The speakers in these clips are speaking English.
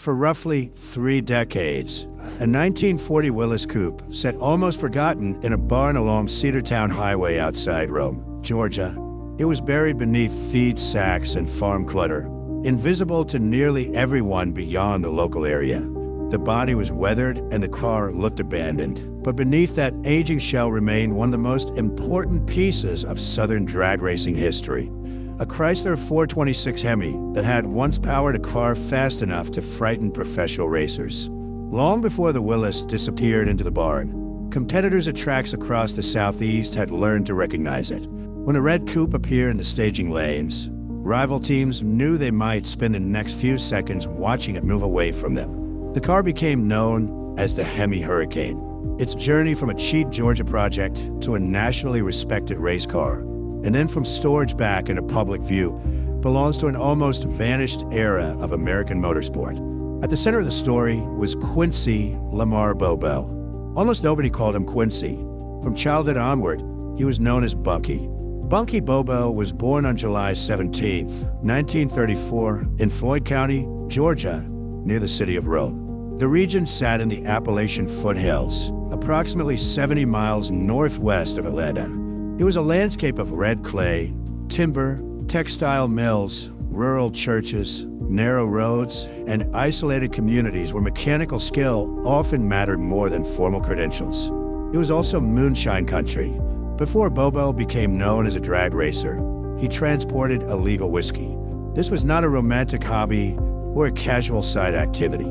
For roughly 3 decades, a 1940 Willis Coupe sat almost forgotten in a barn along Cedartown Highway outside Rome, Georgia. It was buried beneath feed sacks and farm clutter, invisible to nearly everyone beyond the local area. The body was weathered and the car looked abandoned, but beneath that aging shell remained one of the most important pieces of Southern drag racing history. A Chrysler 426 Hemi that had once powered a car fast enough to frighten professional racers. Long before the Willis disappeared into the barn, competitors at tracks across the Southeast had learned to recognize it. When a red coupe appeared in the staging lanes, rival teams knew they might spend the next few seconds watching it move away from them. The car became known as the Hemi Hurricane. Its journey from a cheap Georgia project to a nationally respected race car, and then from storage back in a public view, belongs to an almost vanished era of American motorsport. At the center of the story was Quincy Lamar Bobo. Almost nobody called him Quincy. From childhood onward, he was known as Bunky. Bunky Bobo was born on July 17, 1934, in Floyd County, Georgia, near the city of Rome. The region sat in the Appalachian foothills, approximately 70 miles northwest of Atlanta. It was a landscape of red clay, timber, textile mills, rural churches, narrow roads, and isolated communities where mechanical skill often mattered more than formal credentials. It was also moonshine country. Before Bobo became known as a drag racer, he transported illegal whiskey. This was not a romantic hobby or a casual side activity.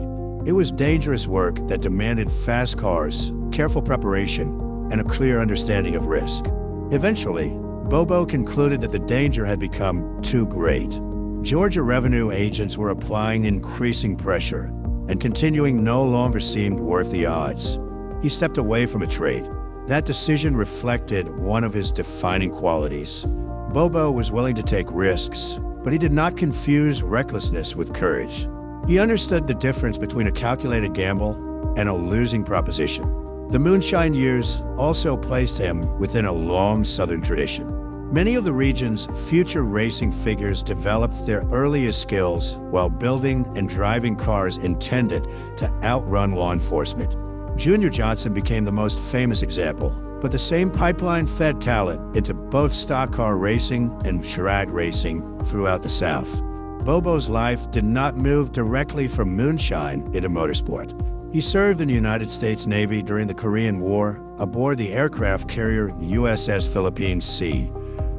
It was dangerous work that demanded fast cars, careful preparation, and a clear understanding of risk. Eventually, Bobo concluded that the danger had become too great. Georgia revenue agents were applying increasing pressure, and continuing no longer seemed worth the odds. He stepped away from the trade. That decision reflected one of his defining qualities. Bobo was willing to take risks, but he did not confuse recklessness with courage. He understood the difference between a calculated gamble and a losing proposition. The moonshine years also placed him within a long Southern tradition. Many of the region's future racing figures developed their earliest skills while building and driving cars intended to outrun law enforcement. Junior Johnson became the most famous example, but the same pipeline fed talent into both stock car racing and drag racing throughout the South. Bobo's life did not move directly from moonshine into motorsport. He served in the United States Navy during the Korean War aboard the aircraft carrier USS Philippines Sea,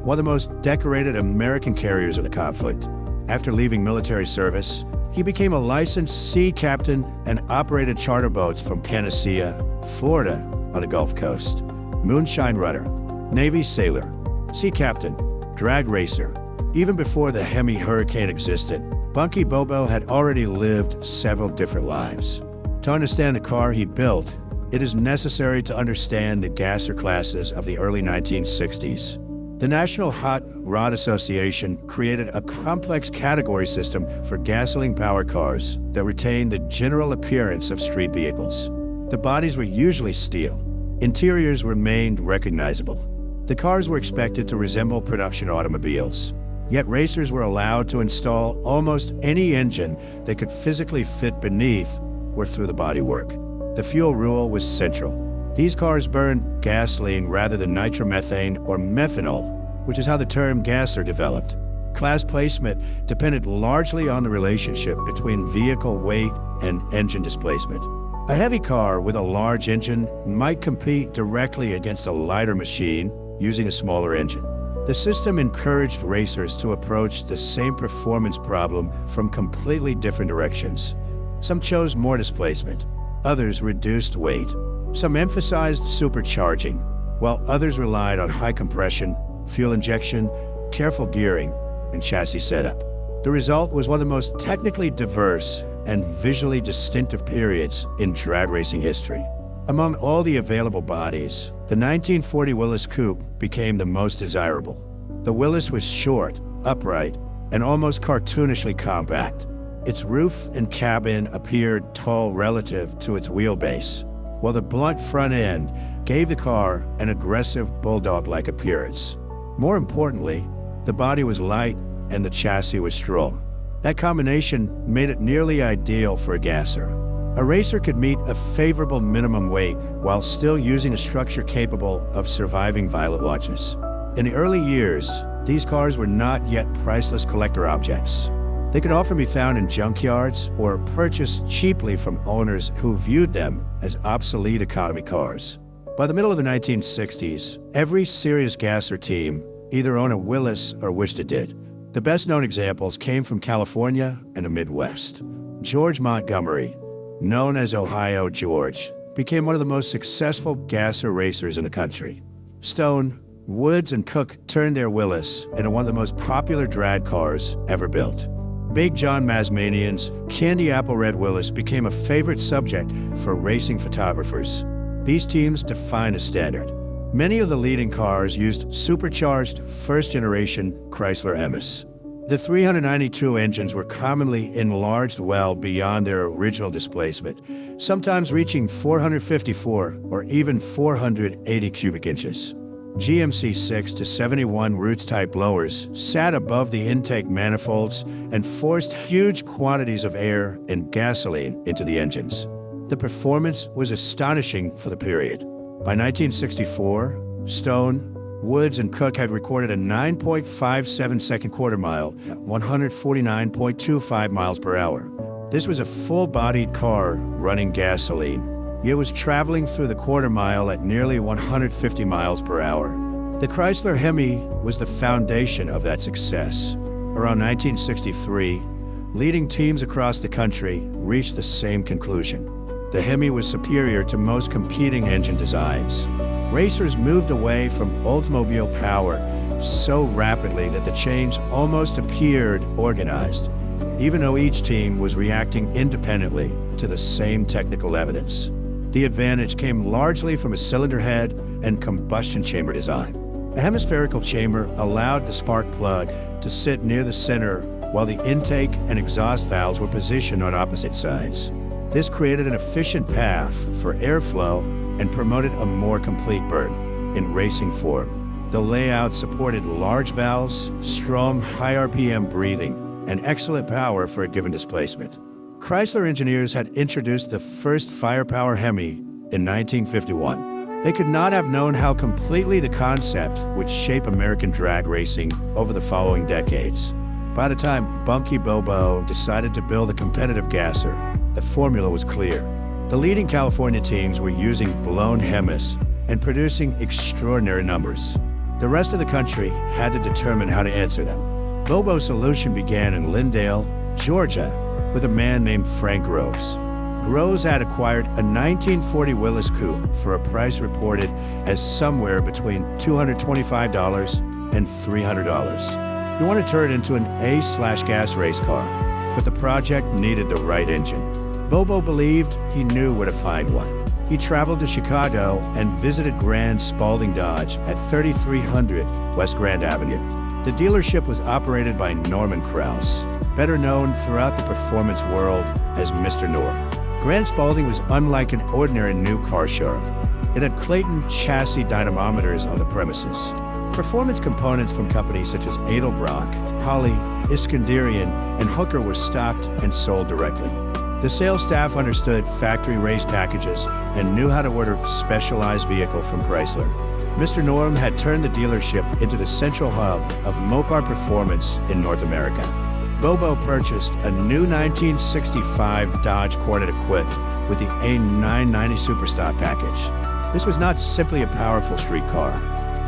one of the most decorated American carriers of the conflict. After leaving military service, he became a licensed sea captain and operated charter boats from Panacea, Florida, on the Gulf Coast. Moonshine runner, Navy sailor, sea captain, drag racer. Even before the Hemi Hurricane existed, Bunky Bobo had already lived several different lives. To understand the car he built, it is necessary to understand the gasser classes of the early 1960s. The National Hot Rod Association created a complex category system for gasoline-powered cars that retained the general appearance of street vehicles. The bodies were usually steel. Interiors remained recognizable. The cars were expected to resemble production automobiles. Yet racers were allowed to install almost any engine they could physically fit beneath or through the bodywork. The fuel rule was central. These cars burned gasoline rather than nitromethane or methanol, which is how the term gasser developed. Class placement depended largely on the relationship between vehicle weight and engine displacement. A heavy car with a large engine might compete directly against a lighter machine using a smaller engine. The system encouraged racers to approach the same performance problem from completely different directions. Some chose more displacement, others reduced weight. Some emphasized supercharging, while others relied on high compression, fuel injection, careful gearing, and chassis setup. The result was one of the most technically diverse and visually distinctive periods in drag racing history. Among all the available bodies, the 1940 Willis Coupe became the most desirable. The Willis was short, upright, and almost cartoonishly compact. Its roof and cabin appeared tall relative to its wheelbase, while the blunt front end gave the car an aggressive bulldog-like appearance. More importantly, the body was light and the chassis was strong. That combination made it nearly ideal for a gasser. A racer could meet a favorable minimum weight while still using a structure capable of surviving violent launches. In the early years, these cars were not yet priceless collector objects. They could often be found in junkyards or purchased cheaply from owners who viewed them as obsolete economy cars. By the middle of the 1960s, every serious gasser team either owned a Willis or wished it did. The best-known examples came from California and the Midwest. George Montgomery, known as Ohio George, became one of the most successful gasser racers in the country. Stone, Woods, and Cook turned their Willis into one of the most popular drag cars ever built. Big John Mazmanian's Candy Apple Red Willis became a favorite subject for racing photographers. These teams defined a standard. Many of the leading cars used supercharged first-generation Chrysler Hemis. The 392 engines were commonly enlarged well beyond their original displacement, sometimes reaching 454 or even 480 cubic inches. GMC 6 to 71 Roots-type blowers sat above the intake manifolds and forced huge quantities of air and gasoline into the engines. The performance was astonishing for the period. By 1964, Stone, Woods, and Cook had recorded a 9.57-second quarter mile at 149.25 miles per hour. This was a full-bodied car running gasoline. It was traveling through the quarter mile at nearly 150 miles per hour. The Chrysler Hemi was the foundation of that success. Around 1963, leading teams across the country reached the same conclusion. The Hemi was superior to most competing engine designs. Racers moved away from Oldsmobile power so rapidly that the change almost appeared organized, even though each team was reacting independently to the same technical evidence. The advantage came largely from a cylinder head and combustion chamber design. A hemispherical chamber allowed the spark plug to sit near the center while the intake and exhaust valves were positioned on opposite sides. This created an efficient path for airflow and promoted a more complete burn. In racing form, the layout supported large valves, strong high RPM breathing, and excellent power for a given displacement. Chrysler engineers had introduced the first firepower Hemi in 1951. They could not have known how completely the concept would shape American drag racing over the following decades. By the time Bunky Bobo decided to build a competitive gasser, the formula was clear. The leading California teams were using blown Hemis and producing extraordinary numbers. The rest of the country had to determine how to answer them. Bobo's solution began in Lindale, Georgia, with a man named Frank Groves. Groves had acquired a 1940 Willis Coupe for a price reported as somewhere between $225 and $300. He wanted to turn it into an A/gas race car, but the project needed the right engine. Bobo believed he knew where to find one. He traveled to Chicago and visited Grand Spalding Dodge at 3300 West Grand Avenue. The dealership was operated by Norman Krause, better known throughout the performance world as Mr. Norm. Grand Spalding was unlike an ordinary new car showroom. It had Clayton chassis dynamometers on the premises. Performance components from companies such as Edelbrock, Holley, Iskandarian, and Hooker were stocked and sold directly. The sales staff understood factory race packages and knew how to order specialized vehicle from Chrysler. Mr. Norm had turned the dealership into the central hub of Mopar performance in North America. Bobo purchased a new 1965 Dodge Cornet equipped with the A990 Superstock package. This was not simply a powerful street car.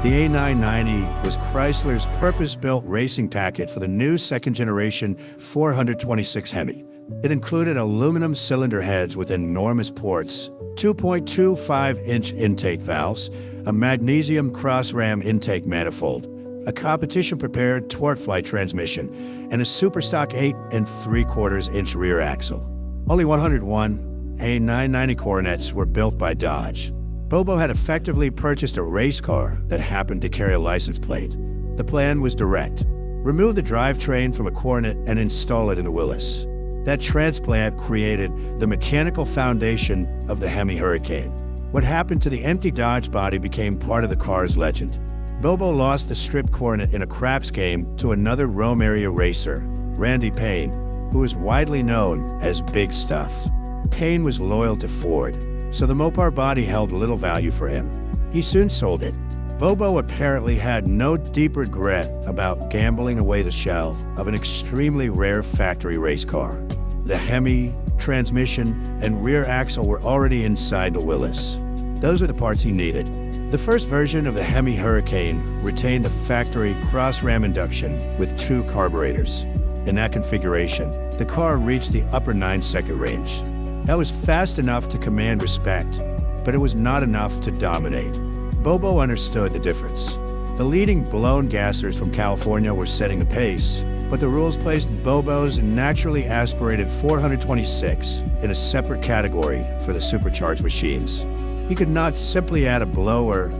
The A990 was Chrysler's purpose-built racing package for the new second-generation 426 Hemi. It included aluminum cylinder heads with enormous ports, 2.25-inch intake valves, a magnesium cross-ram intake manifold, a competition-prepared torque-flight transmission, and a Superstock 8 3/4-inch rear axle. Only 101 A990 Coronets were built by Dodge. Bobo had effectively purchased a race car that happened to carry a license plate. The plan was direct. Remove the drivetrain from a Coronet and install it in the Willis. That transplant created the mechanical foundation of the Hemi Hurricane. What happened to the empty Dodge body became part of the car's legend. Bobo lost the strip Coronet in a craps game to another Rome area racer, Randy Payne, who was widely known as Big Stuff. Payne was loyal to Ford, so the Mopar body held little value for him. He soon sold it. Bobo apparently had no deep regret about gambling away the shell of an extremely rare factory race car. The Hemi, transmission, and rear axle were already inside the Willys. Those were the parts he needed. The first version of the Hemi Hurricane retained the factory cross-ram induction with 2 carburetors. In that configuration, the car reached the upper 9-second range. That was fast enough to command respect, but it was not enough to dominate. Bobo understood the difference. The leading blown gassers from California were setting the pace, but the rules placed Bobo's naturally aspirated 426 in a separate category for the supercharged machines. He could not simply add a blower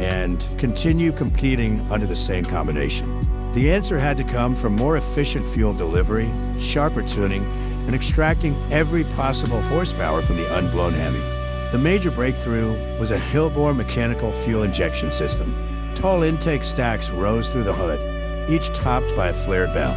and continue competing under the same combination. The answer had to come from more efficient fuel delivery, sharper tuning, and extracting every possible horsepower from the unblown Hemi. The major breakthrough was a Hillborn mechanical fuel injection system. Tall intake stacks rose through the hood, each topped by a flared bell.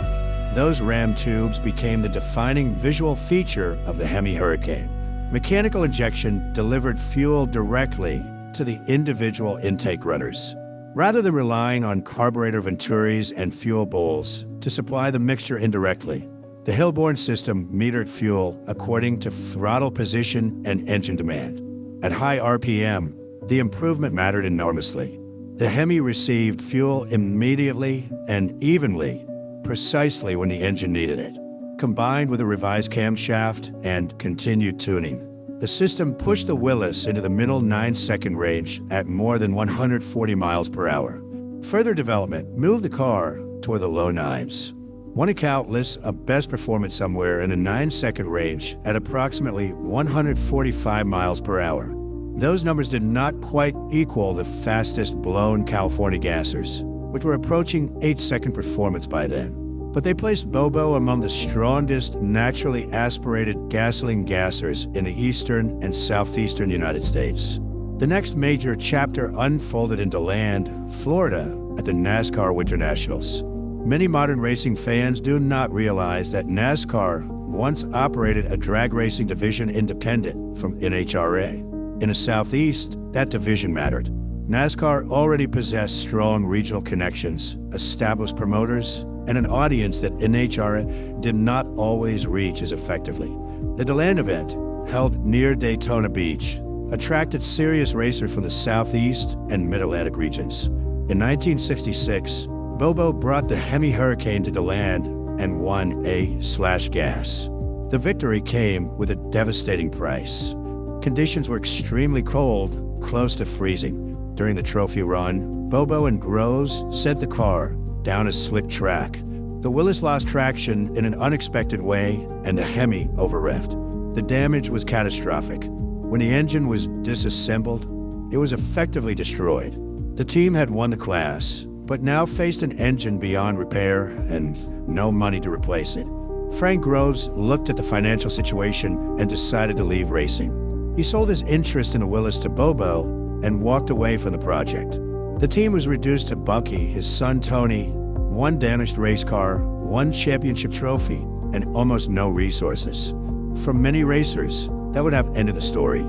Those ram tubes became the defining visual feature of the Hemi Hurricane. Mechanical injection delivered fuel directly to the individual intake runners, rather than relying on carburetor venturis and fuel bowls to supply the mixture indirectly. The Hillborn system metered fuel according to throttle position and engine demand. At high RPM, the improvement mattered enormously. The Hemi received fuel immediately and evenly, precisely when the engine needed it. Combined with a revised camshaft and continued tuning, the system pushed the Willys into the middle 9-second range at more than 140 miles per hour. Further development moved the car toward the low 9s. One account lists a best performance somewhere in the 9-second range at approximately 145 miles per hour. Those numbers did not quite equal the fastest blown California gassers, which were approaching 8-second performance by then. But they placed Bobo among the strongest naturally aspirated gasoline gassers in the eastern and southeastern United States. The next major chapter unfolded in DeLand, Florida, at the NASCAR Winter Nationals. Many modern racing fans do not realize that NASCAR once operated a drag racing division independent from NHRA. In the Southeast, that division mattered. NASCAR already possessed strong regional connections, established promoters, and an audience that NHRA did not always reach as effectively. The DeLand event, held near Daytona Beach, attracted serious racers from the Southeast and Mid-Atlantic regions. In 1966, Bobo brought the Hemi Hurricane to DeLand and won A/gas. The victory came with a devastating price. Conditions were extremely cold, close to freezing. During the trophy run, Bobo and Groves sent the car down a slick track. The Willys lost traction in an unexpected way, and the Hemi over-revved. The damage was catastrophic. When the engine was disassembled, it was effectively destroyed. The team had won the class, but now faced an engine beyond repair and no money to replace it. Frank Groves looked at the financial situation and decided to leave racing. He sold his interest in the Willys to Bobo and walked away from the project. The team was reduced to Bunky, his son Tony, one damaged race car, one championship trophy, and almost no resources. For many racers, that would have ended the story.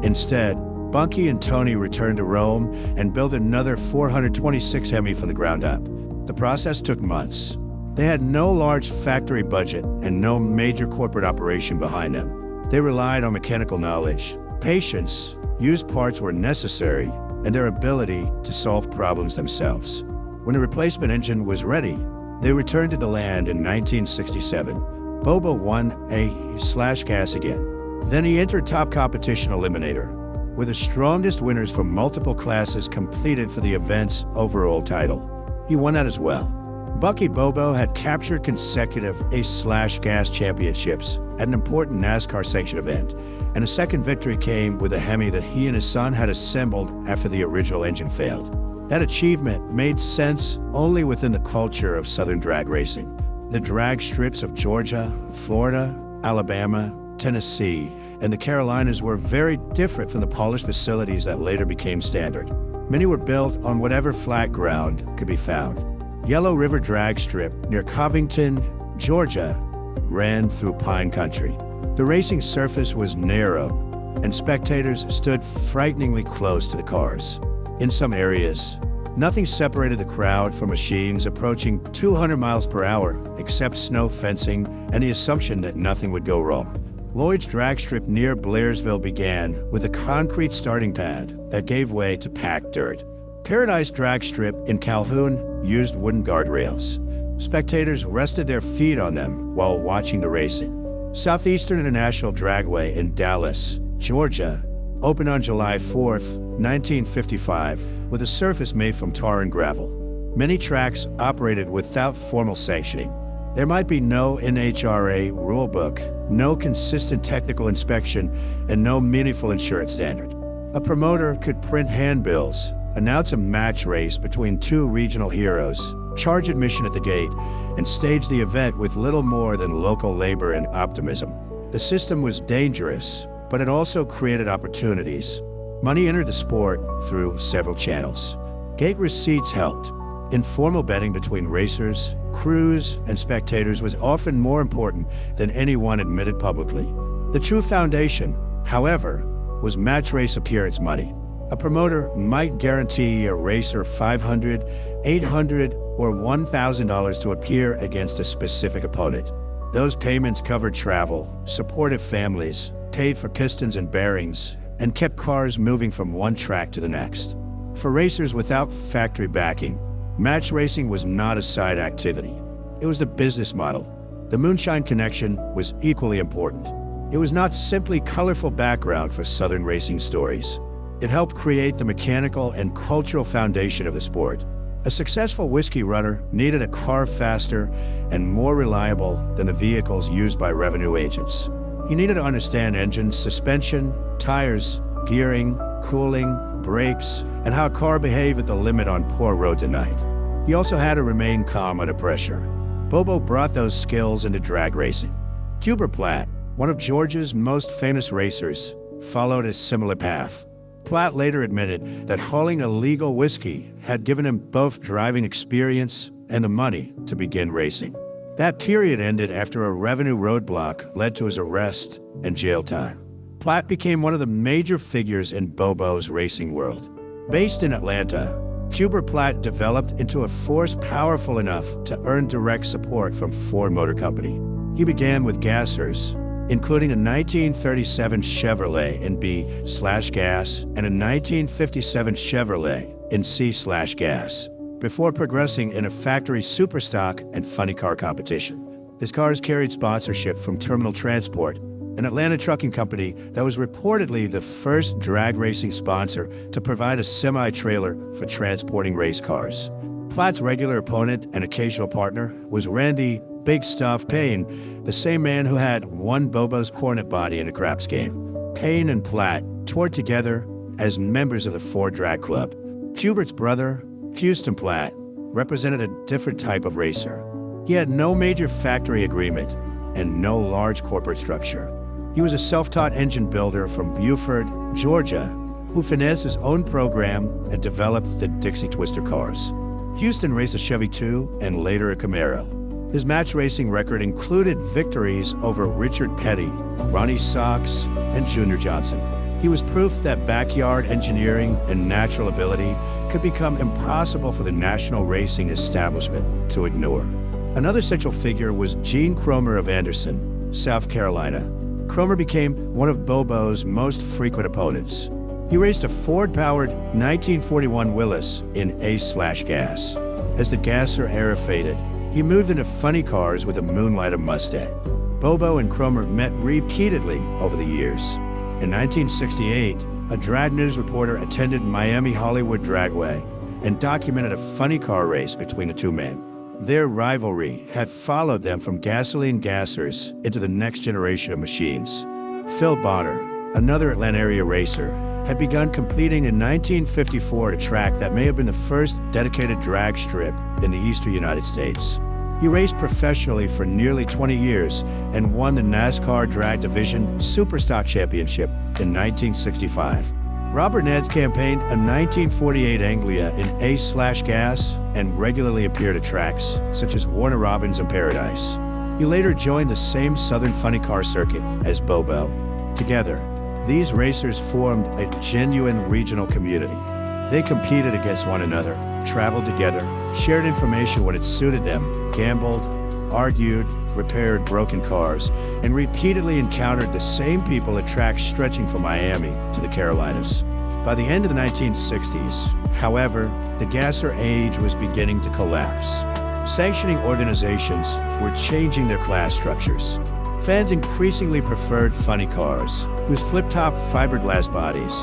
Instead, Bunky and Tony returned to Rome and built another 426 Hemi from the ground up. The process took months. They had no large factory budget and no major corporate operation behind them. They relied on mechanical knowledge, patience, used parts were necessary, and their ability to solve problems themselves. When the replacement engine was ready, they returned to DeLand in 1967. Bobo won A/gas again. Then he entered Top Competition Eliminator, where the strongest winners from multiple classes competed for the event's overall title. He won that as well. Bunky Bobo had captured consecutive A/gas championships at an important NASCAR sanctioned event, and a second victory came with a Hemi that he and his son had assembled after the original engine failed. That achievement made sense only within the culture of Southern drag racing. The drag strips of Georgia, Florida, Alabama, Tennessee, and the Carolinas were very different from the polished facilities that later became standard. Many were built on whatever flat ground could be found. Yellow River Drag Strip near Covington, Georgia, ran through pine country. The racing surface was narrow, and spectators stood frighteningly close to the cars. In some areas, nothing separated the crowd from machines approaching 200 miles per hour except snow fencing and the assumption that nothing would go wrong. Lloyd's drag strip near Blairsville began with a concrete starting pad that gave way to packed dirt. Paradise drag strip in Calhoun used wooden guardrails. Spectators rested their feet on them while watching the racing. Southeastern International Dragway in Dallas, Georgia, opened on July 4, 1955, with a surface made from tar and gravel. Many tracks operated without formal sanctioning. There might be no NHRA rulebook, no consistent technical inspection, and no meaningful insurance standard. A promoter could print handbills, announce a match race between two regional heroes, charge admission at the gate, and stage the event with little more than local labor and optimism. The system was dangerous, but it also created opportunities. Money entered the sport through several channels. Gate receipts helped. Informal betting between racers, crews, and spectators was often more important than anyone admitted publicly. The true foundation, however, was match race appearance money. A promoter might guarantee a racer $500, $800, or $1,000 to appear against a specific opponent. Those payments covered travel, supported families, paid for pistons and bearings, and kept cars moving from one track to the next. For racers without factory backing, match racing was not a side activity. It was the business model. The moonshine connection was equally important. It was not simply colorful background for Southern racing stories. It helped create the mechanical and cultural foundation of the sport. A successful whiskey runner needed a car faster and more reliable than the vehicles used by revenue agents. He needed to understand engines, suspension, tires, gearing, cooling, brakes, and how a car behaved at the limit on poor roads at night. He also had to remain calm under pressure. Bobo brought those skills into drag racing. Hubert Platt, one of Georgia's most famous racers, followed a similar path. Platt later admitted that hauling illegal whiskey had given him both driving experience and the money to begin racing. That period ended after a revenue roadblock led to his arrest and jail time. Platt became one of the major figures in Bobo's racing world. Based in Atlanta, Hubert Platt developed into a force powerful enough to earn direct support from Ford Motor Company. He began with gassers, including a 1937 Chevrolet in B/gas and a 1957 Chevrolet in C/gas, before progressing in a factory superstock and funny car competition. His cars carried sponsorship from Terminal Transport, an Atlanta trucking company that was reportedly the first drag racing sponsor to provide a semi-trailer for transporting race cars. Platt's regular opponent and occasional partner was Randy Big Stuff Payne, the same man who had won Bobo's cornet body in a craps game. Payne and Platt toured together as members of the Ford Drag Club. Hubert's brother, Houston Platt, represented a different type of racer. He had no major factory agreement and no large corporate structure. He was a self-taught engine builder from Beaufort, Georgia, who financed his own program and developed the Dixie Twister cars. Houston raced a Chevy 2 and later a Camaro. His match racing record included victories over Richard Petty, Ronnie Sox, and Junior Johnson. He was proof that backyard engineering and natural ability could become impossible for the national racing establishment to ignore. Another central figure was Gene Cromer of Anderson, South Carolina. Cromer became one of Bobo's most frequent opponents. He raced a Ford-powered 1941 Willys in A/gas. As the gasser era faded, he moved into funny cars with a Moonlighter Mustang. Bobo and Cromer met repeatedly over the years. In 1968, a drag news reporter attended Miami Hollywood Dragway and documented a funny car race between the two men. Their rivalry had followed them from gasoline gassers into the next generation of machines. Phil Bonner, another Atlanta area racer, had begun competing in 1954 at a track that may have been the first dedicated drag strip in the eastern United States. He raced professionally for nearly 20 years and won the NASCAR Drag Division Superstock Championship in 1965. Robert Nance campaigned a 1948 Anglia in A/gas and regularly appeared at tracks such as Warner Robins and Paradise. He later joined the same Southern funny car circuit as Bobo. Together, these racers formed a genuine regional community. They competed against one another, traveled together, shared information when it suited them, gambled, argued, repaired broken cars, and repeatedly encountered the same people at tracks stretching from Miami to the Carolinas. By the end of the 1960s, however, the gasser age was beginning to collapse. Sanctioning organizations were changing their class structures. Fans increasingly preferred funny cars, whose flip-top fiberglass bodies,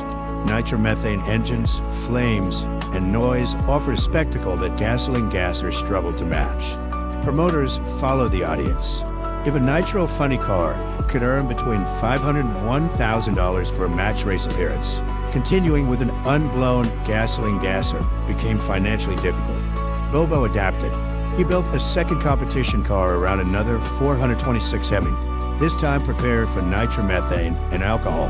nitromethane engines, flames, and noise offered a spectacle that gasoline gassers struggled to match. Promoters followed the audience. If a nitro funny car could earn between $500 and $1,000 for a match race appearance, continuing with an unblown gasoline gasser became financially difficult. Bobo adapted. He built a second competition car around another 426 Hemi, this time prepared for nitromethane and alcohol.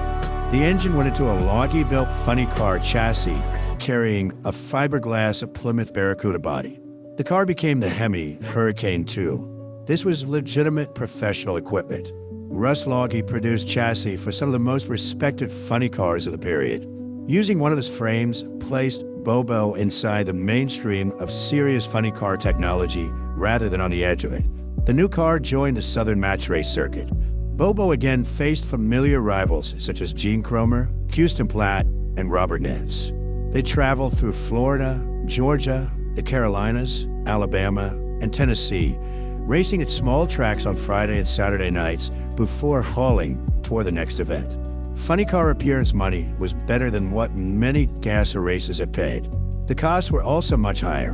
The engine went into a loggy-built funny car chassis carrying a fiberglass Plymouth Barracuda body. The car became the Hemi Hurricane 2. This was legitimate professional equipment. Russ Logie produced chassis for some of the most respected funny cars of the period. Using one of his frames, placed Bobo inside the mainstream of serious funny car technology rather than on the edge of it. The new car joined the Southern match race circuit. Bobo again faced familiar rivals such as Gene Cromer, Houston Platt, and Robert Nance. They traveled through Florida, Georgia, the Carolinas, Alabama, and Tennessee, racing at small tracks on Friday and Saturday nights before hauling toward the next event. Funny car appearance money was better than what many gasser races had paid. The costs were also much higher.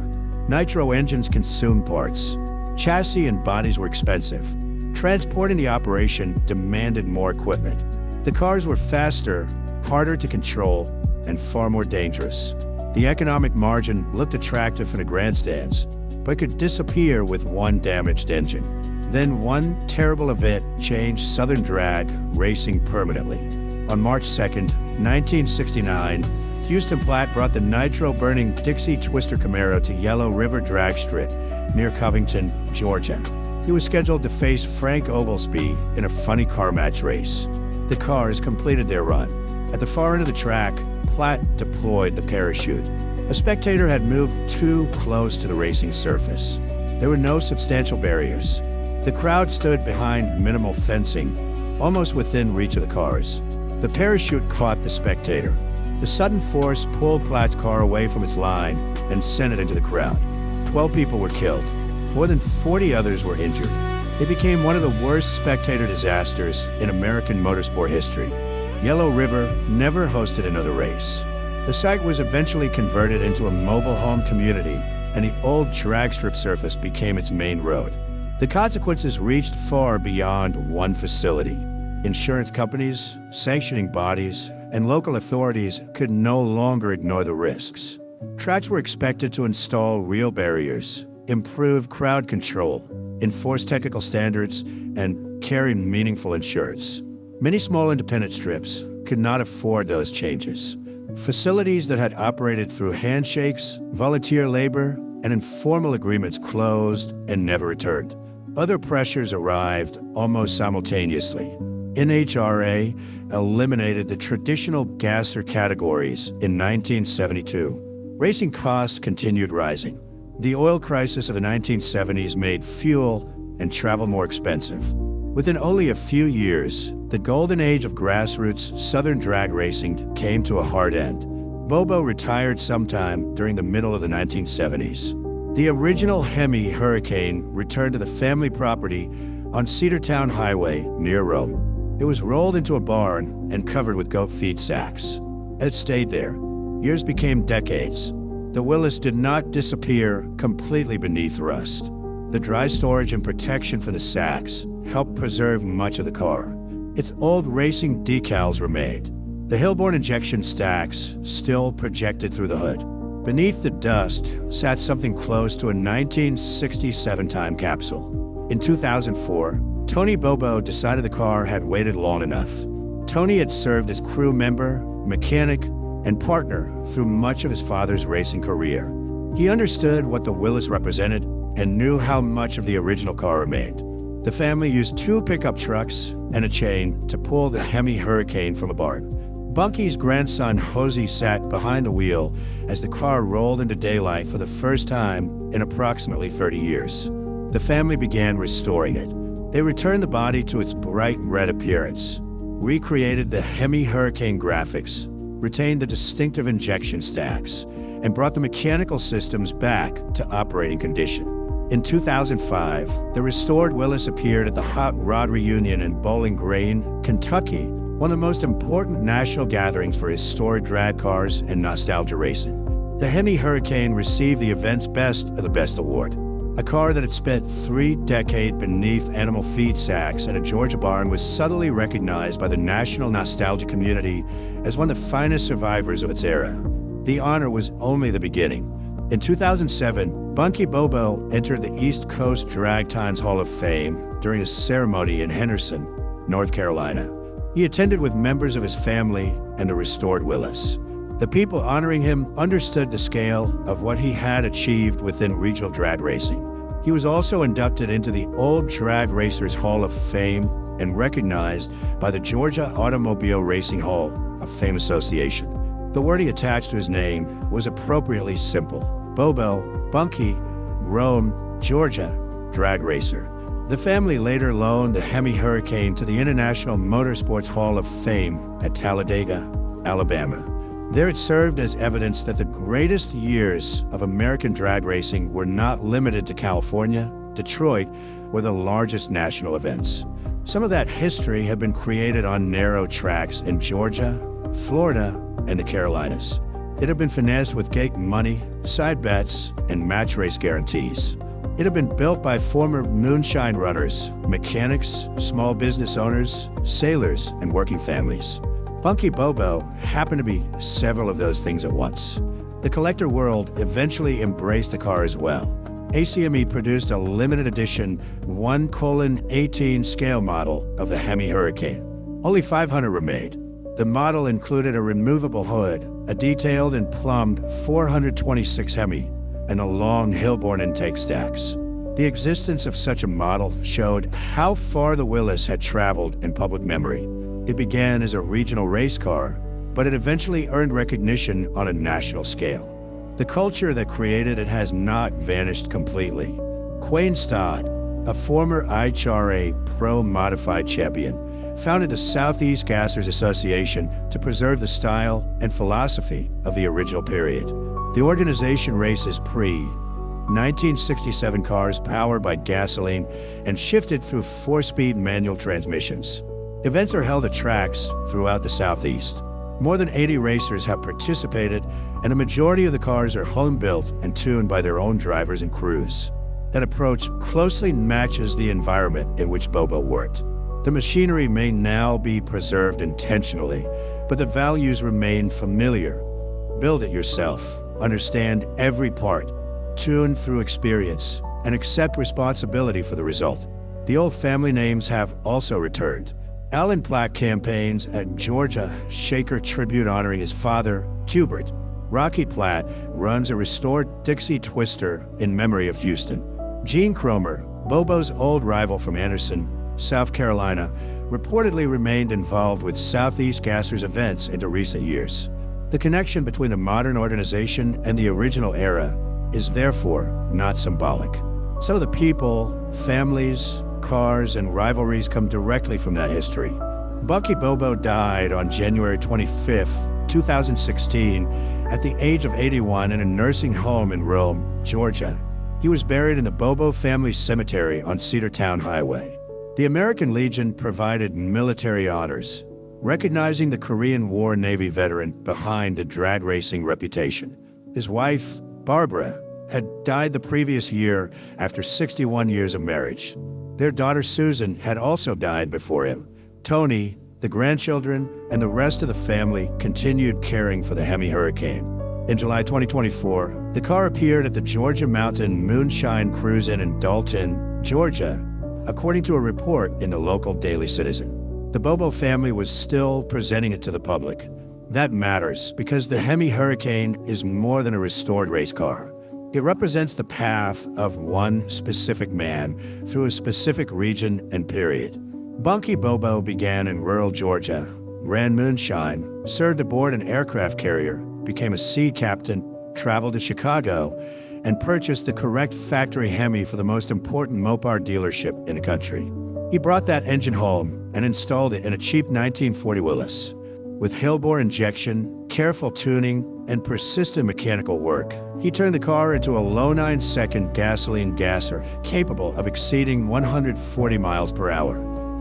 Nitro engines consumed parts. Chassis and bodies were expensive. Transporting the operation demanded more equipment. The cars were faster, harder to control, and far more dangerous. The economic margin looked attractive for the grandstands, but could disappear with one damaged engine. Then one terrible event changed Southern drag racing permanently. On March 2nd, 1969, Houston Platt brought the nitro-burning Dixie Twister Camaro to Yellow River Drag Strip near Covington, Georgia. He was scheduled to face Frank Oglesby in a funny car match race. The cars completed their run. At the far end of the track, Platt deployed the parachute. A spectator had moved too close to the racing surface. There were no substantial barriers. The crowd stood behind minimal fencing, almost within reach of the cars. The parachute caught the spectator. The sudden force pulled Platt's car away from its line and sent it into the crowd. 12 people were killed. More than 40 others were injured. It became one of the worst spectator disasters in American motorsport history. Yellow River never hosted another race. The site was eventually converted into a mobile home community, and the old drag strip surface became its main road. The consequences reached far beyond one facility. Insurance companies, sanctioning bodies, and local authorities could no longer ignore the risks. Tracks were expected to install real barriers, improve crowd control, enforce technical standards, and carry meaningful insurance. Many small independent strips could not afford those changes. Facilities that had operated through handshakes, volunteer labor, and informal agreements closed and never returned. Other pressures arrived almost simultaneously. NHRA eliminated the traditional gasser categories in 1972. Racing costs continued rising. The oil crisis of the 1970s made fuel and travel more expensive. Within only a few years, the golden age of grassroots Southern drag racing came to a hard end. Bobo retired sometime during the middle of the 1970s. The original Hemi Hurricane returned to the family property on Cedartown Highway near Rome. It was rolled into a barn and covered with goat feed sacks. And it stayed there. Years became decades. The Willis did not disappear completely beneath rust. The dry storage and protection for the sacks helped preserve much of the car. Its old racing decals remained. The Hillborn injection stacks still projected through the hood. Beneath the dust sat something close to a 1967 time capsule. In 2004, Tony Bobo decided the car had waited long enough. Tony had served as crew member, mechanic, and partner through much of his father's racing career. He understood what the Willis represented and knew how much of the original car remained. The family used 2 pickup trucks and a chain to pull the Hemi Hurricane from a barn. Bunky's grandson, Hosey, sat behind the wheel as the car rolled into daylight for the first time in approximately 30 years. The family began restoring it. They returned the body to its bright red appearance, recreated the Hemi Hurricane graphics, retained the distinctive injection stacks, and brought the mechanical systems back to operating condition. In 2005, the restored Willis appeared at the Hot Rod Reunion in Bowling Green, Kentucky, one of the most important national gatherings for historic drag cars and nostalgia racing. The Hemi Hurricane received the event's Best of the Best award. A car that had spent 3 decades beneath animal feed sacks at a Georgia barn was subtly recognized by the national nostalgia community as one of the finest survivors of its era. The honor was only the beginning. In 2007, Bunky Bobo entered the East Coast Drag Times Hall of Fame during a ceremony in Henderson, North Carolina. He attended with members of his family and the restored Willis. The people honoring him understood the scale of what he had achieved within regional drag racing. He was also inducted into the Old Drag Racers Hall of Fame and recognized by the Georgia Automobile Racing Hall of Fame Association. The word he attached to his name was appropriately simple: Bobo, Bunky, Rome, Georgia, drag racer. The family later loaned the Hemi Hurricane to the International Motorsports Hall of Fame at Talladega, Alabama. There it served as evidence that the greatest years of American drag racing were not limited to California, Detroit, or the largest national events. Some of that history had been created on narrow tracks in Georgia, Florida, and the Carolinas. It had been finessed with gate money, side bets, and match race guarantees. It had been built by former moonshine runners, mechanics, small business owners, sailors, and working families. Bunky Bobo happened to be several of those things at once. The collector world eventually embraced the car as well. ACME produced a limited edition 1:18 scale model of the Hemi Hurricane. Only 500 were made. The model included a removable hood, a detailed and plumbed 426 Hemi, and a long Hillborn intake stacks. The existence of such a model showed how far the Willis had traveled in public memory. It began as a regional race car, but it eventually earned recognition on a national scale. The culture that created it has not vanished completely. Quayne Stott, a former IHRA Pro Modified champion, founded the Southeast Gassers Association to preserve the style and philosophy of the original period. The organization races pre-1967 cars powered by gasoline and shifted through 4-speed manual transmissions. Events are held at tracks throughout the Southeast. More than 80 racers have participated, and a majority of the cars are home-built and tuned by their own drivers and crews. That approach closely matches the environment in which Bobo worked. The machinery may now be preserved intentionally, but the values remain familiar. Build it yourself, understand every part, tune through experience, and accept responsibility for the result. The old family names have also returned. Alan Platt campaigns at Georgia Shaker Tribute honoring his father, Hubert. Rocky Platt runs a restored Dixie Twister in memory of Houston. Gene Cromer, Bobo's old rival from Anderson, South Carolina, reportedly remained involved with Southeast Gassers events into recent years. The connection between the modern organization and the original era is therefore not symbolic. Some of the people, families, cars, and rivalries come directly from that history. Bunky Bobo died on January 25, 2016, at the age of 81 in a nursing home in Rome, Georgia. He was buried in the Bobo family cemetery on Cedartown Highway. The American Legion provided military honors, recognizing the Korean War Navy veteran behind the drag racing reputation. His wife, Barbara, had died the previous year after 61 years of marriage. Their daughter Susan had also died before him. Tony, the grandchildren, and the rest of the family continued caring for the Hemi Hurricane. In July 2024, the car appeared at the Georgia Mountain Moonshine Cruise Inn in Dalton, Georgia, according to a report in the local Daily Citizen. The Bobo family was still presenting it to the public. That matters because the Hemi Hurricane is more than a restored race car. It represents the path of one specific man through a specific region and period. Bunky Bobo began in rural Georgia, ran moonshine, served aboard an aircraft carrier, became a sea captain, traveled to Chicago, and purchased the correct factory Hemi for the most important Mopar dealership in the country. He brought that engine home and installed it in a cheap 1940 Willys. With hellbore injection, careful tuning, and persistent mechanical work, he turned the car into a low 9-second gasoline gasser capable of exceeding 140 miles per hour.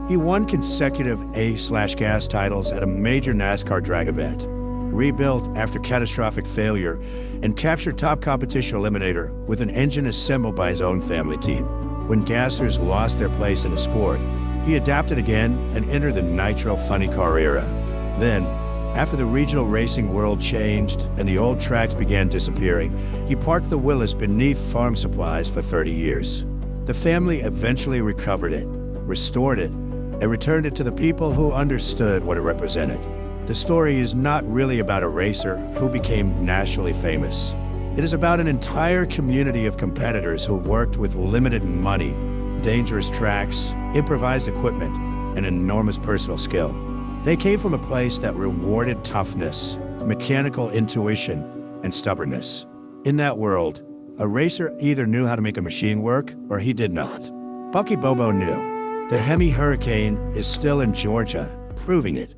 He won consecutive A/gas titles at a major NASCAR drag event, rebuilt after catastrophic failure, and captured top competition eliminator with an engine assembled by his own family team. When gassers lost their place in the sport, he adapted again and entered the nitro funny car era. Then, after the regional racing world changed and the old tracks began disappearing, he parked the Willys beneath farm supplies for 30 years. The family eventually recovered it, restored it, and returned it to the people who understood what it represented. The story is not really about a racer who became nationally famous. It is about an entire community of competitors who worked with limited money, dangerous tracks, improvised equipment, and enormous personal skill. They came from a place that rewarded toughness, mechanical intuition, and stubbornness. In that world, a racer either knew how to make a machine work or he did not. Bunky Bobo knew. The Hemi Hurricane is still in Georgia, proving it.